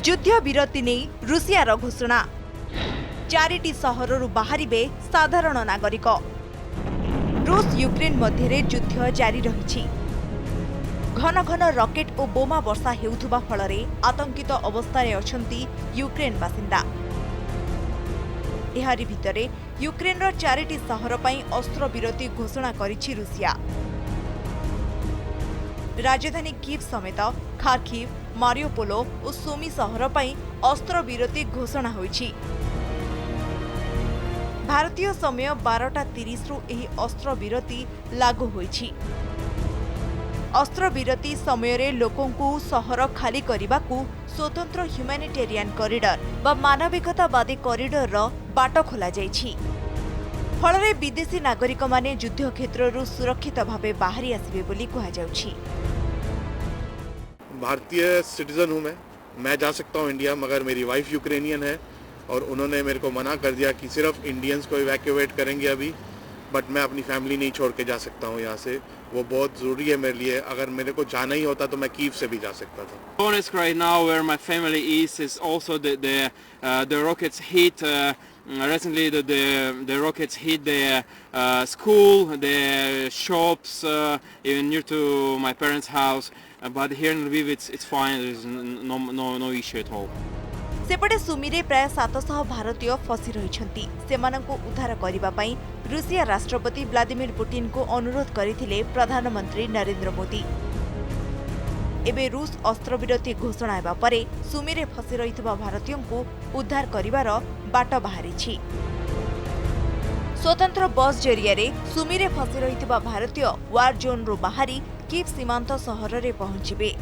युद्ध विरति नहीं रुषियार घोषणा 4टी सहररू बाहरिबे साधारण नागरिक। रूस यूक्रेन मध्य युद्ध जारी रही। घन घन रॉकेट और बोमा वर्षा हेउथुबा फलरे आतंकित अवस्था अछंती यूक्रेन बासिंदा। एहारी भितरे यूक्रेन 4टी सहर पई अस्त्र विरति घोषणा करिछि रुषिया। राजधानी कीव समेत खार्किव, मारियोपोलो और सुमी सहर पई अस्त्र विरति घोषणा होइछि। भारतीय समय 12:30 रु एही अस्त्र विरति लागू होइछि। अस्त्र विरति समय रे लोकंकु सहर खाली करिबाकू स्वतंत्र ह्यूमैनिटेरियन कॉरिडोर बा मानविकतावादी कॉरिडोर रो बाट खोला जाइछि। फलरे विदेशी नागरिक माने युद्ध क्षेत्ररू सुरक्षित भावे बाहरी आसिबे बोली कहा जाउछि। भारतीय सिटीजन हूँ मैं जा सकता हूँ इंडिया, मगर मेरी वाइफ यूक्रेनियन है और उन्होंने मेरे को मना कर दिया कि सिर्फ इंडियंस को इवैक्यूएट करेंगे अभी, बट मैं अपनी फैमिली नहीं छोड़ के जा सकता हूँ यहाँ से। वो बहुत ज़रूरी है मेरे लिए। अगर मेरे को जाना ही होता तो मैं कीव से भी जा सकता था। Donetsk right now, where my family is also the rockets hit. Recently, the rockets hit the school, the shops, even near to my parents' house. But here in Lviv, it's fine. There's no issue at all. सेपटे Sumire प्राय 700 भारतीय फसी रहिछंती। सेमानंको उद्धार करिबा पई Russia राष्ट्रपति Vladimir Putin को अनुरोध करिथिले प्रधानमंत्री नरेंद्र मोदी। एबे रूस अस्त्र विरति घोषणा हेबा परे सुमीरे फसी रहितबा भारतीयंको उद्धार करिवार बाट बाहरिछि। स्वतंत्र बस जरिया सुमीरे फसी रहितबा भारतीय वार जोन रो बाहरी कीव सीमांत सहर रे पहुंचिबे।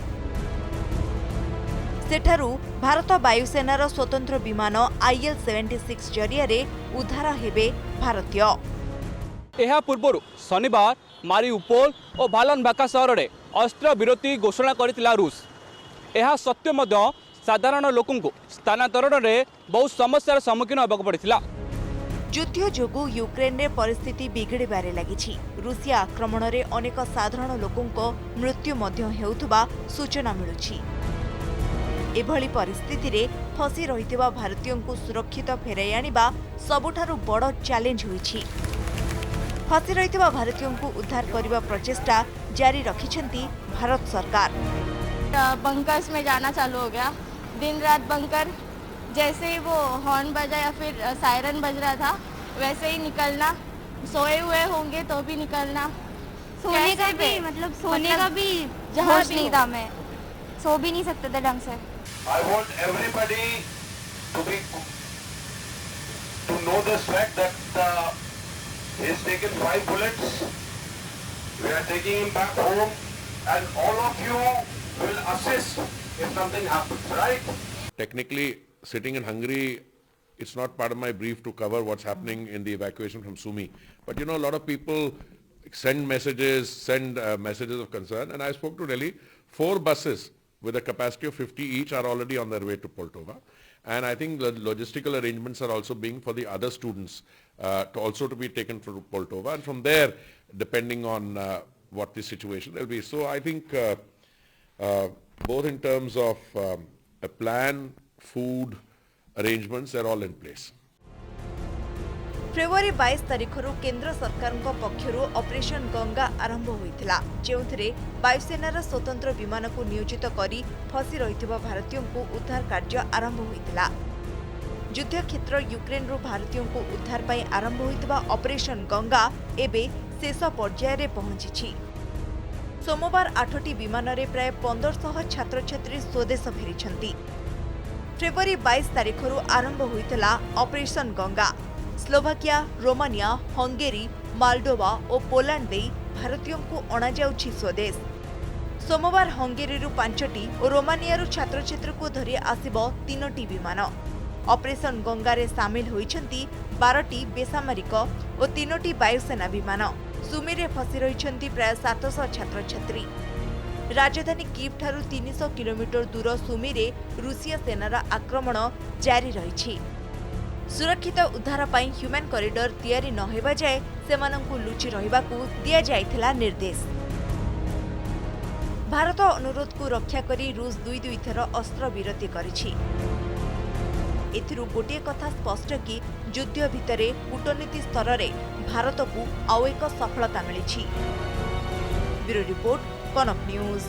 सेठारू भारत वायुसेनार स्वतंत्र विमान IL-76 जरिया उद्धार हेबे भारतीय। एहा पूर्व शनिवार मारिउपोल और भालनबाका सहर में अस्त्र विरति घोषणा करथिला रूस। एहा सत्य मध्य साधारण लोकंकु स्थानांतरण में बहुत समस्यार सम्मुखीन होबाक पड़िथिला। युद्ध जोगु यूक्रेन रे परिस्थिति बिगड़बारे लागिछि। रूसिया आक्रमण रे अनेक साधारण लोकंको मृत्यु मध्य हेउथुबा सूचना मिलुछि। एभली परिस्थिति रे फसी रहितबा भारतीयंकु सुरक्षित फेराई आनिबा सबुठारु बड़ चैलेंज होइछि। फसी रहितबा भारतीयंकु उद्धार करिबा प्रचेष्टा जारी रखिछंती भारत सरकार। बंकर्स में जाना चालू हो गया। दिन रात बंकर, जैसे ही वो हॉर्न बजा या फिर सायरन बज रहा था वैसे ही निकलना। सोए हुए होंगे तो भी निकलना। सोने का भी सोने का भी होश नहीं था। मैं सो भी नहीं सकते थे ढंग से। I want everybody to know this fact that he's taken 5 bullets. We are taking him back home, and all of you will assist if something happens, right? Technically, sitting in Hungary, it's not part of my brief to cover what's happening in the evacuation from Sumy. But you know, a lot of people send messages of concern, and I spoke to Delhi. 4 buses with a capacity of 50 each are already on their way to Poltava, and I think the logistical arrangements are also being for the other students to be taken to Poltava, and from there, depending on what the situation will be. So I think both in terms of a plan, food, arrangements, they're all in place. February 22 तारिखरू केंद्र सरकार पक्षर operation Ganga आरंभ होइथिला, जेउथिरे वायुसेनार स्वतंत्र विमान को नियोजित करी फसी रहितबा भारतीयों को उद्धार कार्य आरंभ होइथिला। युद्ध क्षेत्र यूक्रेन रू भारतीयों को उद्धार पई आरंभ होइतबा ऑपरेशन गंगा एबे शेष पर्याय रे पहुंचिछि। सोमवार 8टी विमान रे प्राय 1500 छात्र छात्री स्वदेश फेरिछंती। फेब्रुआरी 22 तारिखरू आरंभ होइथिला operation Ganga. Slovakia, Romania, Hungary, Moldova और पोलैंड दे भारतीयों को अणा जाउछि स्वदेश। सोमवार हंगेरी 5टी और रोमानिया छात्र छात्री को धरी आसिबो 3टी विमान। ऑपरेशन गंगा रे शामिल होइछंती 12टी बेसामरिक और 3टी वायुसेना विमान। सुमी रे फसी रहिछंती प्राय 700 छात्र छात्री। राजधानी कीव ठारू 300 किलोमीटर दूर सुमी रे रूसिया सेनार आक्रमण जारी रहिछि। सुरक्षित उद्धार पाई ह्यूमैन कॉरिडोर तैयारी न हेबा जाए सेमानंकु लुचि रहिबाकू दिया जाइथिला निर्देश। भारत अनुरोध को रक्षा करी रूस दुई थर अस्त्र विरति करिछि। एथिरु गोटे कथा स्पष्ट कि युद्ध भितरे कूटनीति स्तर में भारत को आउ एक सफलता मिली। ब्यूरो रिपोर्ट, कनक न्यूज।